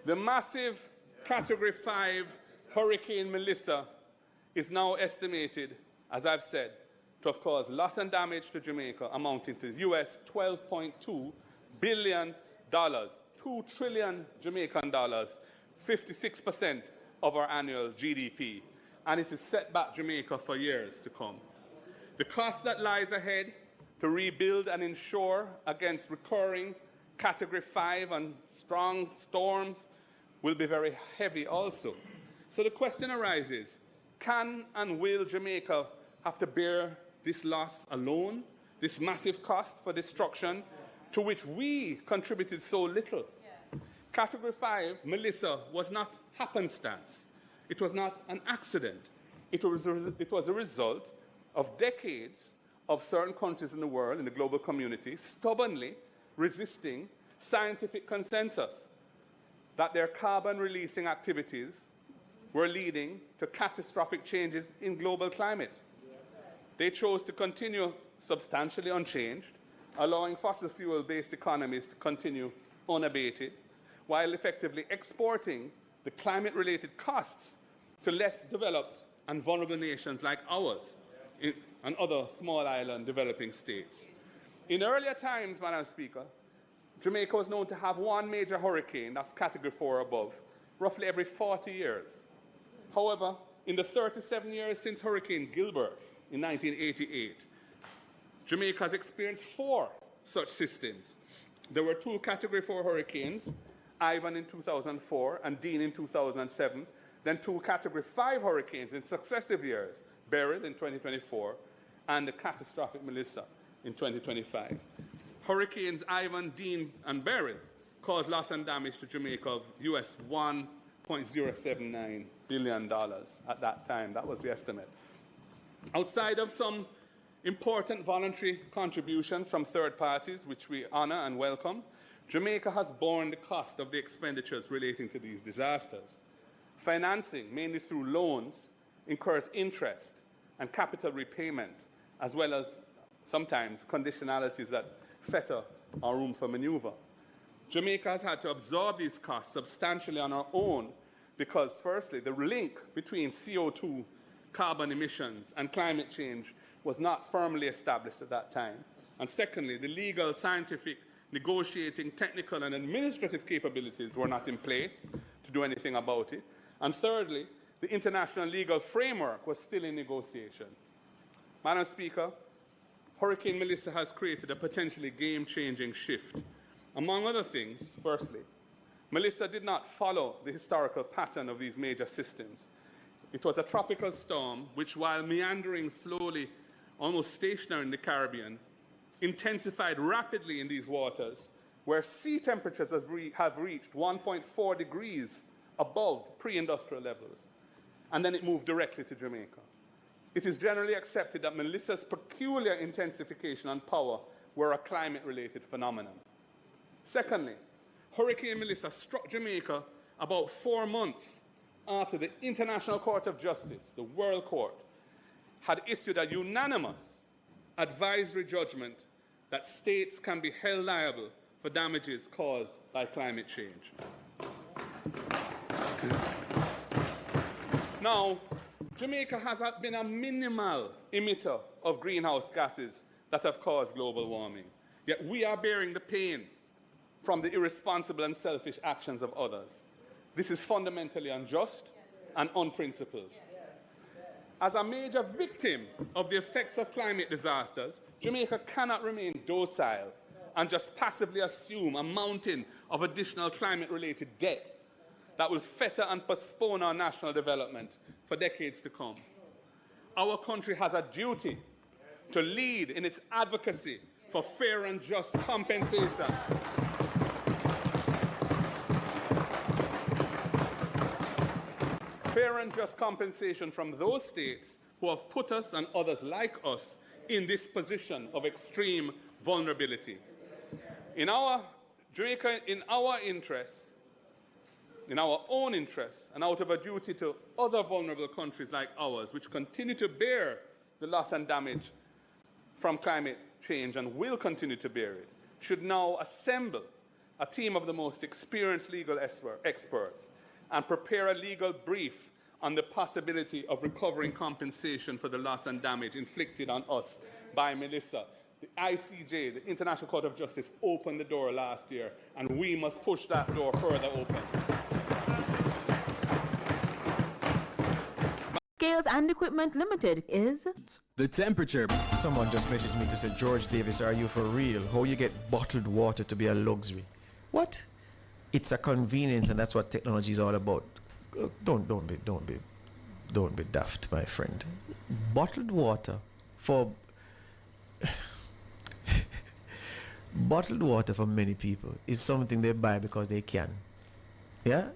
The massive Category 5 Hurricane Melissa is now estimated, as I've said, to have caused loss and damage to Jamaica amounting to US $12.2 billion, 2 trillion Jamaican dollars, 56% of our annual GDP, and it has set back Jamaica for years to come. The cost that lies ahead to rebuild and insure against recurring Category 5 and strong storms will be very heavy also. So the question arises, can and will Jamaica have to bear this loss alone, this massive cost for destruction to which we contributed so little? Category 5, Melissa, was not happenstance. It was not an accident. It was a result of decades of certain countries in the world, in the global community, stubbornly resisting scientific consensus that their carbon-releasing activities were leading to catastrophic changes in global climate. They chose to continue substantially unchanged, allowing fossil fuel-based economies to continue unabated, while effectively exporting the climate-related costs to less developed and vulnerable nations like ours and other small island developing states. In earlier times, Madam Speaker, Jamaica was known to have one major hurricane, that's Category 4 or above, roughly every 40 years. However, in the 37 years since Hurricane Gilbert in 1988, Jamaica has experienced 4 such systems. There were 2 Category 4 hurricanes, Ivan in 2004 and Dean in 2007, then 2 Category 5 hurricanes in successive years, Beryl in 2024 and the catastrophic Melissa in 2025. Hurricanes Ivan, Dean, and Beryl caused loss and damage to Jamaica of US $1.079 billion at that time. That was the estimate. Outside of some important voluntary contributions from third parties, which we honor and welcome, Jamaica has borne the cost of the expenditures relating to these disasters. Financing, mainly through loans, incurs interest and capital repayment, as well as sometimes conditionalities that fetter our room for maneuver. Jamaica has had to absorb these costs substantially on our own because, firstly, the link between CO2 carbon emissions and climate change was not firmly established at that time. And secondly, the legal, scientific, negotiating, technical, and administrative capabilities were not in place to do anything about it. And thirdly, the international legal framework was still in negotiation. Madam Speaker, Hurricane Melissa has created a potentially game-changing shift. Among other things, firstly, Melissa did not follow the historical pattern of these major systems. It was a tropical storm which, while meandering slowly, almost stationary in the Caribbean, intensified rapidly in these waters, where sea temperatures have reached 1.4 degrees above pre-industrial levels, and then it moved directly to Jamaica. It is generally accepted that Melissa's peculiar intensification and power were a climate-related phenomenon. Secondly, Hurricane Melissa struck Jamaica about 4 months after the International Court of Justice, the World Court, had issued a unanimous advisory judgment that states can be held liable for damages caused by climate change. Now, Jamaica has been a minimal emitter of greenhouse gases that have caused global warming. Yet we are bearing the pain from the irresponsible and selfish actions of others. This is fundamentally unjust and unprincipled. As a major victim of the effects of climate disasters, Jamaica cannot remain docile and just passively assume a mountain of additional climate-related debt that will fetter and postpone our national development for decades to come. Our country has a duty to lead in its advocacy for fair and just compensation. Fair and just compensation from those states who have put us and others like us in this position of extreme vulnerability. In our interests, in our own interests, and out of a duty to other vulnerable countries like ours, which continue to bear the loss and damage from climate change and will continue to bear it, should now assemble a team of the most experienced legal experts and prepare a legal brief on the possibility of recovering compensation for the loss and damage inflicted on us by Melissa. The ICJ, the International Court of Justice, opened the door last year, and we must push that door further open. Scales and Equipment Limited is the temperature. Someone just messaged me to say, George Davis, are you for real? How you get bottled water to be a luxury? What? It's a convenience, and that's what technology is all about. Don't be daft, my friend. Bottled water for bottled water for many people is something they buy because they can. Yeah.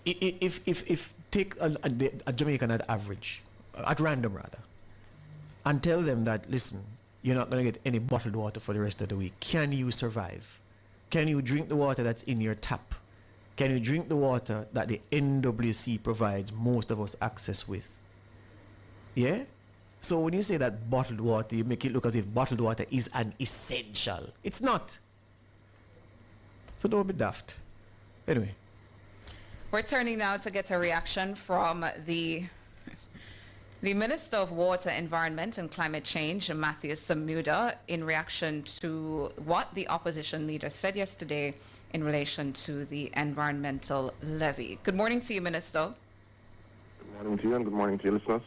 If take a Jamaican at average, at random rather, and tell them that, listen, you're not going to get any bottled water for the rest of the week. Can you survive? Can you drink the water that's in your tap? Can you drink the water that the NWC provides most of us access with? Yeah? So when you say that bottled water, you make it look as if bottled water is an essential. It's not. So don't be daft. Anyway. We're turning now to get a reaction from the Minister of Water, Environment and Climate Change, Matthew Samuda, in reaction to what the opposition leader said yesterday in relation to the environmental levy. Good morning to you, Minister. Good morning to you, and good morning to your listeners.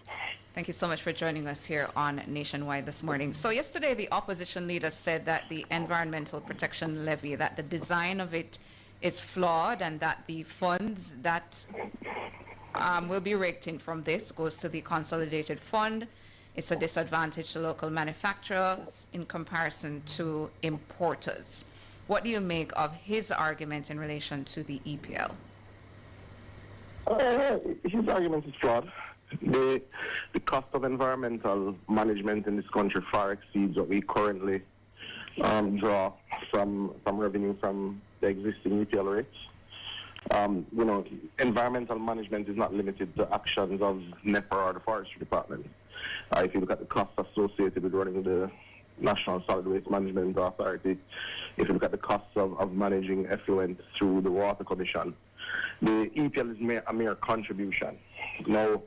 Thank you so much for joining us here on Nationwide this morning. So yesterday, the opposition leader said that the environmental protection levy, that the design of it is flawed, and that the funds that will be raked in from this goes to the consolidated fund. It's a disadvantage to local manufacturers in comparison to importers. What do you make of his argument in relation to the EPL? His argument is flawed. The cost of environmental management in this country far exceeds what we currently draw from revenue from the existing EPL rates. Environmental management is not limited to actions of NEPA or the Forestry Department. If you look at the costs associated with running the National Solid Waste Management Authority, if you look at the costs of managing effluent through the Water Commission, the EPL is a mere contribution. Now,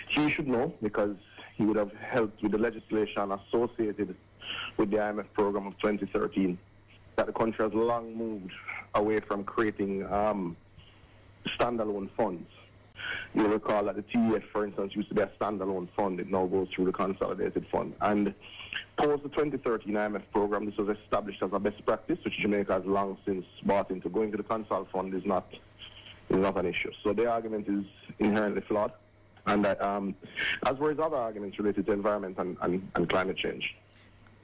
he should know, because he would have helped with the legislation associated with the IMF program of 2013, that the country has long moved away from creating standalone funds. You'll recall that the TEF, for instance, used to be a standalone fund. It now goes through the consolidated fund. And post the 2013 IMF program, this was established as a best practice, which Jamaica has long since bought into. Going to the consol fund is not an issue. So the argument is inherently flawed. And as were his other arguments related to environment and climate change.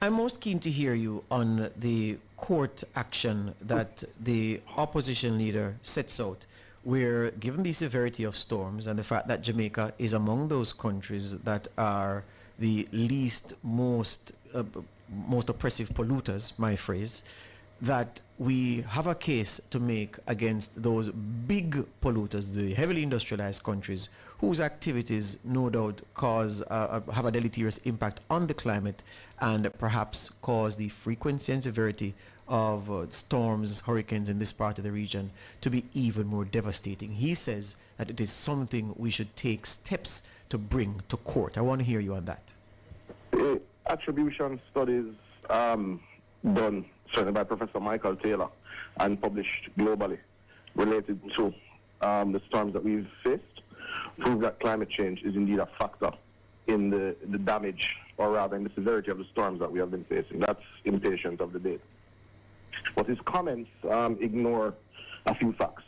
I'm most keen to hear you on the court action that the opposition leader sets out, where, given the severity of storms and the fact that Jamaica is among those countries that are the most oppressive polluters, my phrase, that we have a case to make against those big polluters, the heavily industrialized countries, whose activities no doubt have a deleterious impact on the climate and perhaps cause the frequency and severity of storms, hurricanes in this part of the region to be even more devastating. He says that it is something we should take steps to bring to court. I want to hear you on that. Attribution studies done certainly by Professor Michael Taylor and published globally related to the storms that we've faced prove that climate change is indeed a factor in the damage, or rather in the severity of the storms that we have been facing. That's impatient of debate. But his comments ignore a few facts.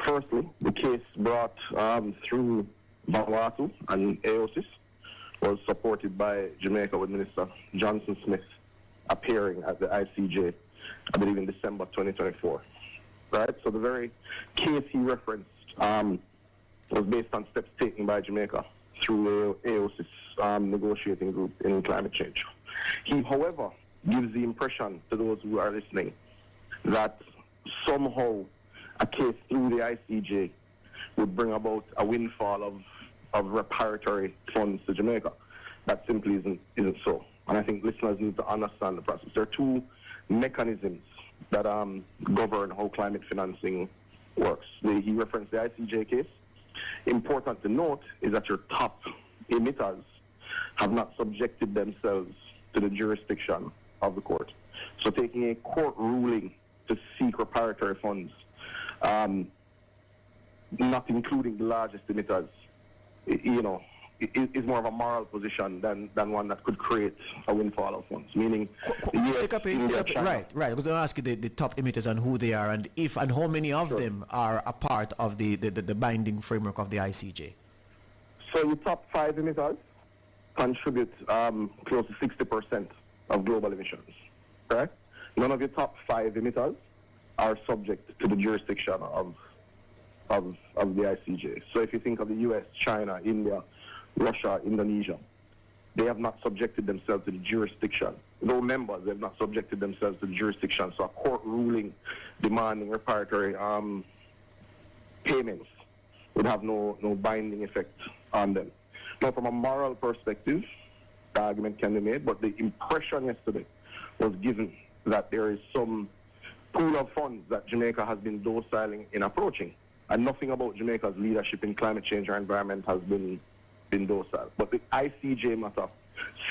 Firstly, the case brought through Vanuatu and AOSIS was supported by Jamaica, with Minister Johnson Smith appearing at the ICJ, I believe in December 2024. Right? So the very case he referenced was based on steps taken by Jamaica through AOSIS negotiating group in climate change. He, however, gives the impression to those who are listening that somehow a case through the ICJ would bring about a windfall of reparatory funds to Jamaica. That simply isn't so. And I think listeners need to understand the process. There are two mechanisms that govern how climate financing works. He referenced the ICJ case. Important to note is that your top emitters have not subjected themselves to the jurisdiction of the court. So taking a court ruling to seek reparatory funds, not including the largest emitters, is more of a moral position than one that could create a windfall of funds. Meaning, stick up, right. I was going to ask you the top emitters and who they are, and if and how many of them are a part of the binding framework of the ICJ. So the top 5 emitters contribute close to 60% of global emissions. Correct? None of your top 5 emitters are subject to the jurisdiction of the ICJ. So if you think of the US, China, India, Russia, Indonesia, they have not subjected themselves to the jurisdiction. No members, they have not subjected themselves to the jurisdiction. So a court ruling demanding reparatory payments would have no binding effect on them. Now, from a moral perspective, the argument can be made, but the impression yesterday was given that there is some pool of funds that Jamaica has been docile in approaching, and nothing about Jamaica's leadership in climate change or environment has been docile. But the ICJ matter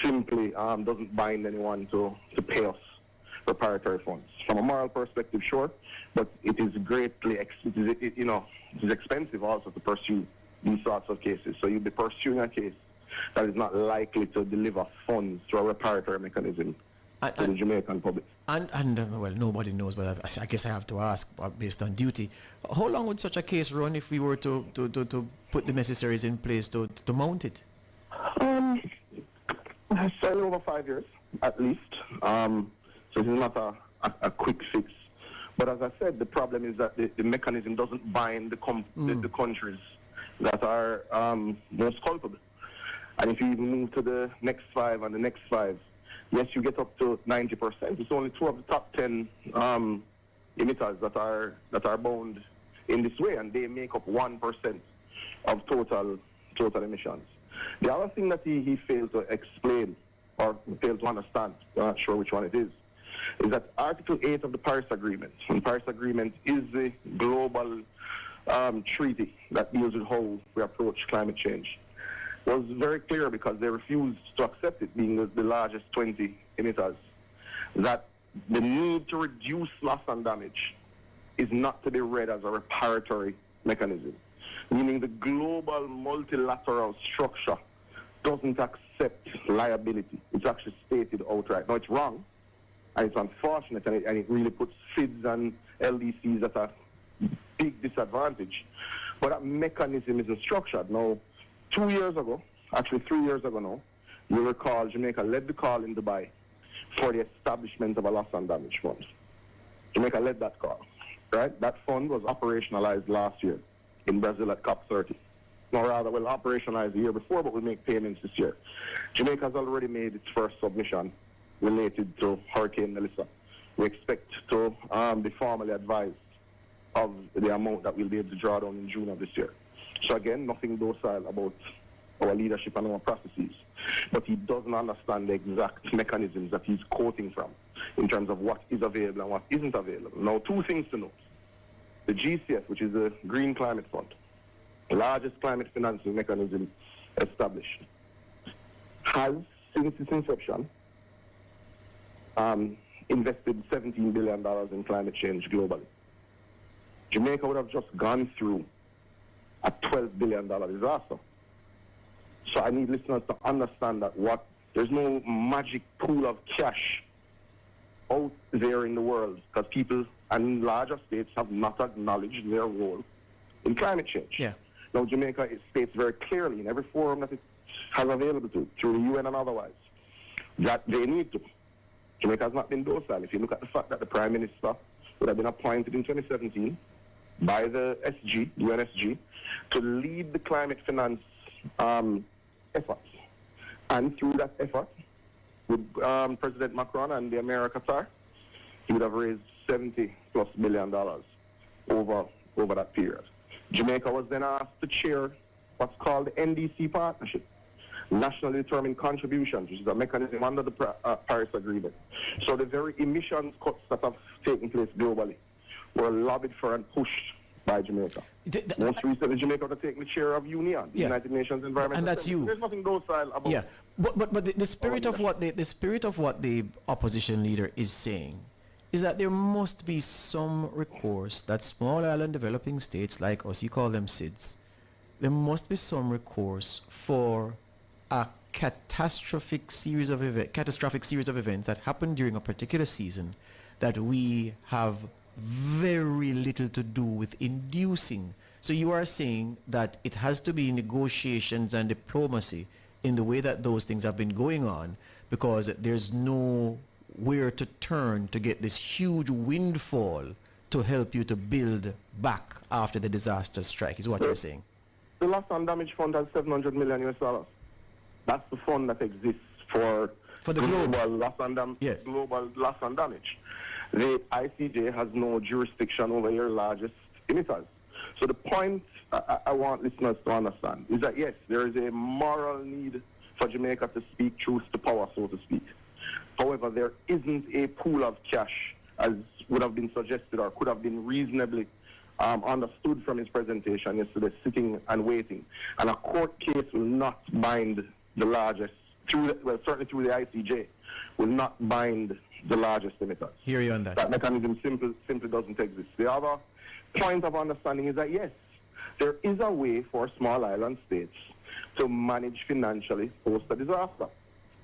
simply doesn't bind anyone to pay us reparatory funds. From a moral perspective, sure, but it is greatly, it is expensive also to pursue these sorts of cases. So you'll be pursuing a case that is not likely to deliver funds through a reparatory mechanism to the Jamaican public. Well, nobody knows, but I guess I have to ask based on duty. How long would such a case run if we were to put the necessaries in place to mount it? So over 5 years, at least. So this is not a quick fix. But as I said, the problem is that the mechanism doesn't bind the countries that are most culpable. And if you even move to the next 5 and the next 5, yes, you get up to 90%. It's only 2 of the top 10 emitters that are bound in this way, and they make up 1% of total emissions. The other thing that he failed to explain or failed to understand, I'm not sure which one it is that Article 8 of the Paris Agreement, and the Paris Agreement is the global treaty that deals with how we approach climate change, was very clear because they refused to accept it, being the largest 20 emitters, that the need to reduce loss and damage is not to be read as a reparatory mechanism, meaning the global multilateral structure doesn't accept liability. It's actually stated outright. Now, it's wrong, and it's unfortunate, and it really puts SIDS and LDCs at a big disadvantage. But that mechanism isn't structured. Now, 2 years ago, actually 3 years ago now, you recall Jamaica led the call in Dubai for the establishment of a loss and damage fund. Jamaica led that call, right? That fund was operationalized last year in Brazil at COP30. Or rather, well, operationalized the year before, but we'll make payments this year. Jamaica has already made its first submission related to Hurricane Melissa. We expect to be formally advised of the amount that we'll be able to draw down in June of this year. So again, nothing docile about our leadership and our processes. But he doesn't understand the exact mechanisms that he's quoting from in terms of what is available and what isn't available. Now, 2 things to note. The GCF, which is the Green Climate Fund, the largest climate financing mechanism established, has, since its inception, invested $17 billion in climate change globally. Jamaica would have just gone through a $12 billion disaster. So I need listeners to understand that there's no magic pool of cash out there in the world, because people and larger states have not acknowledged their role in climate change. Yeah. Now, Jamaica states very clearly in every forum that it has available to, through the UN and otherwise, that they need to. Jamaica has not been docile. If you look at the fact that the Prime Minister would have been appointed in 2017 by the SG, UNSG, to lead the climate finance efforts. And through that effort, with President Macron and the Americatar, he would have raised $70+ billion over that period. Jamaica was then asked to chair what's called the NDC partnership. nationally determined contributions, which is a mechanism under the Paris Agreement. So the very emissions cuts that have taken place globally were lobbied for and pushed by Jamaica. Most recently, Jamaica has taken the chair of UNEON, the United Nations Environment. And that's you. There's nothing docile about. Yeah, but the spirit of what the opposition leader is saying is that there must be some recourse that small island developing states like us, you call them SIDS, there must be some recourse for a catastrophic series of events that happen during a particular season that we have very little to do with inducing. So you are saying that it has to be negotiations and diplomacy in the way that those things have been going on, because there's nowhere to turn to get this huge windfall to help you to build back after the disaster strike, is what you're saying. The loss and damage fund has $700 million US. That's the fund that exists for the global loss and Yes. global loss and damage. The ICJ has no jurisdiction over your largest emitters. So the point I want listeners to understand is that yes, there is a moral need for Jamaica to speak truth to power, so to speak. However, there isn't a pool of cash, as would have been suggested or could have been reasonably understood from his presentation yesterday, sitting and waiting. And a court case will not bind the largest, certainly through the ICJ, will not bind the largest emitters. Hear you on that. That mechanism simply doesn't exist. The other point of understanding is that yes, there is a way for small island states to manage financially post a disaster.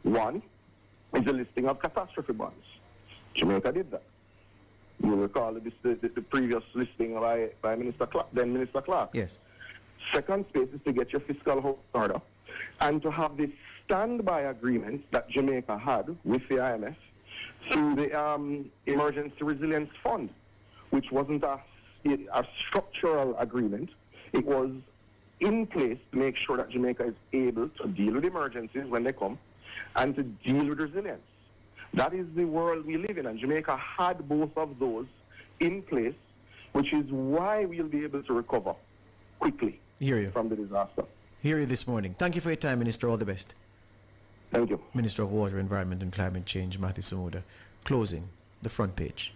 One is the listing of catastrophe bonds. Jamaica did that. You recall the previous listing by then Minister Clark. Yes. Second space is to get your fiscal house in order and to have the standby agreement that Jamaica had with the IMF through the Emergency Resilience Fund, which wasn't a structural agreement. It was in place to make sure that Jamaica is able to deal with emergencies when they come and to deal with resilience. That is the world we live in, and Jamaica had both of those in place, which is why we'll be able to recover quickly from the disaster. Hear you this morning. Thank you for your time, Minister. All the best. Thank you. Minister of Water, Environment and Climate Change, Matthew Samuda, closing the front page.